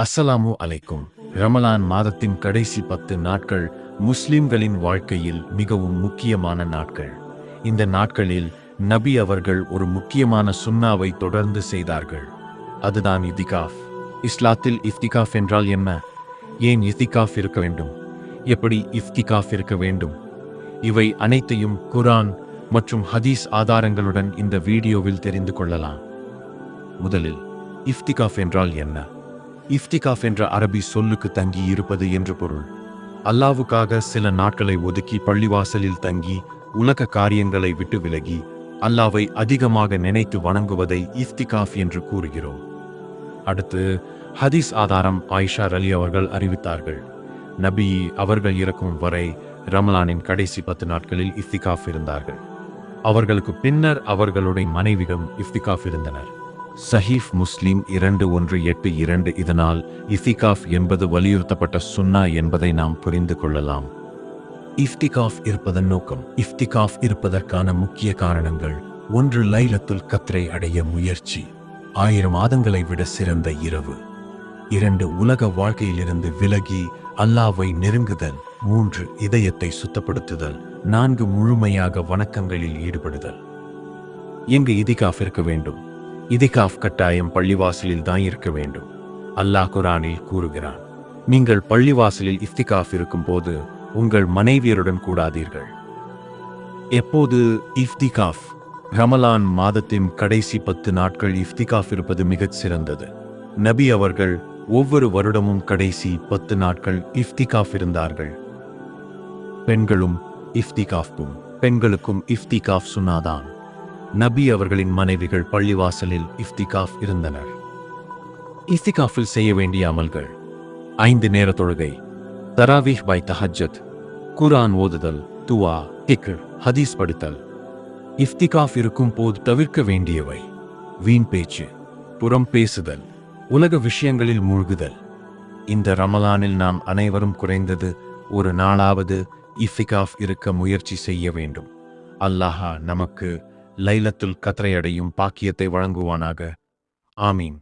அஸ்ஸலாமு அலைக்கும். ரமலான் மாதத்தின் கடைசி 10 நாட்கள் முஸ்லிம்களின் வாழ்க்கையில் மிகவும் முக்கியமான நாட்கள். இந்த நாட்களில் நபி அவர்கள் ஒரு முக்கியமான சுன்னாவை தொடர்ந்து செய்தார்கள். அதுதான் இத்திகாஃப். இஸ்லாத்தில் இஃப்திகாஃப் என்றால் என்ன? ஏன் இஃப்திகாஃப் இருக்க வேண்டும்? எப்படி இஃப்திகாஃப் இருக்க வேண்டும்? இவை அனைத்தையும் குர்ஆன் மற்றும் ஹதீஸ் ஆதாரங்களுடன் இந்த வீடியோவில் தெரிந்து கொள்ளலாம். முதலில் இஃப்திகாஃப் என்றால் என்ன? இஃப்திகாஃப் என்ற அரபி சொல்லுக்கு தங்கி இருப்பது என்று பொருள். அல்லாவுக்காக சில நாட்களை ஒதுக்கி பள்ளிவாசலில் தங்கி உலக காரியங்களை விட்டு விலகி அல்லாவை அதிகமாக நினைத்து வணங்குவதை இஃப்திகாஃப் என்று கூறுகிறோம். அடுத்து ஹதீஸ் ஆதாரம் ஆயிஷா ரலி அவர்கள் அறிவித்தார்கள். நபி அவர்கள் இறக்கும் வரை ரமலானின் கடைசி 10 நாட்களில் இஃப்திகாஃப் இருந்தார்கள். அவர்களுக்கு பின்னர் அவர்களுடைய மனைவிகளும் இஃப்திகாஃப் இருந்தனர். சஹீஃப் முஸ்லிம் 2182. இதனால் இஃப்திகாஃப் என்பது வலியுறுத்தப்பட்ட சுன்னா என்பதை நாம் புரிந்து கொள்ளலாம். இஃப்திகாஃப் இருப்பதன் நோக்கம். இஃப்திகாஃப் இருப்பதற்கான முக்கிய காரணங்கள்: 1. லைலத்துல் கத்ரை அடைய முயற்சி, 1000 மாதங்களை விட சிறந்த இரவு. 2. உலக வாழ்க்கையிலிருந்து விலகி அல்லாவை நெருங்குதல். 3. இதயத்தை சுத்தப்படுத்துதல். 4. முழுமையாக வணக்கங்களில் ஈடுபடுதல். எங்கு இதிகாஃப் இருக்க வேண்டும்? இதிகாஃப் கட்டாயம் பள்ளிவாசலில் தான் இருக்க வேண்டும். அல்லாஹ் குர்ஆனில் கூறுகிறான், நீங்கள் பள்ளிவாசலில் இஃப்திகாஃப் இருக்கும் போது உங்கள் மனைவியருடன் கூடாதீர்கள். எப்போது இஃப்திகாஃப்? ரமலான் மாதத்தின் கடைசி 10 நாட்கள் இஃப்திகாஃப் இருப்பது மிகச் சிறந்தது. நபி அவர்கள் ஒவ்வொரு வருடமும் கடைசி 10 நாட்கள் இஃப்திகாஃப் இருந்தார்கள். பெண்களுக்கும் இஃப்திகாஃப் சுன்னாதான். நபி அவர்களின் மனைவிகள் பள்ளிவாசலில் இஃப்திகாஃப் இருந்தனர். இஃப்திகாஃபில் செய்ய வேண்டிய அமல்கள்: 5 நேர தொழுகை, தராவீஹ் பை தஹஜ்ஜத், குர்ஆன் ஓதுதல், துஆ, திக்ர், ஹதீஸ் படித்தல். இஃப்திகாஃப் இருக்கும் போது தவிர்க்க வேண்டியவை: வீண் பேச்சு, புறம் பேசுதல், உலக விஷயங்களில் மூழ்குதல். இந்த ரமலானில் நாம் அனைவரும் குறைந்தது ஒரு நாளாவது இஃப்திகாஃப் இருக்க முயற்சி செய்ய வேண்டும். அல்லாஹ் நமக்கு லைலத்துல் கத்ரை அடையும் பாக்கியத்தை வழங்குவானாக. ஆமீன்.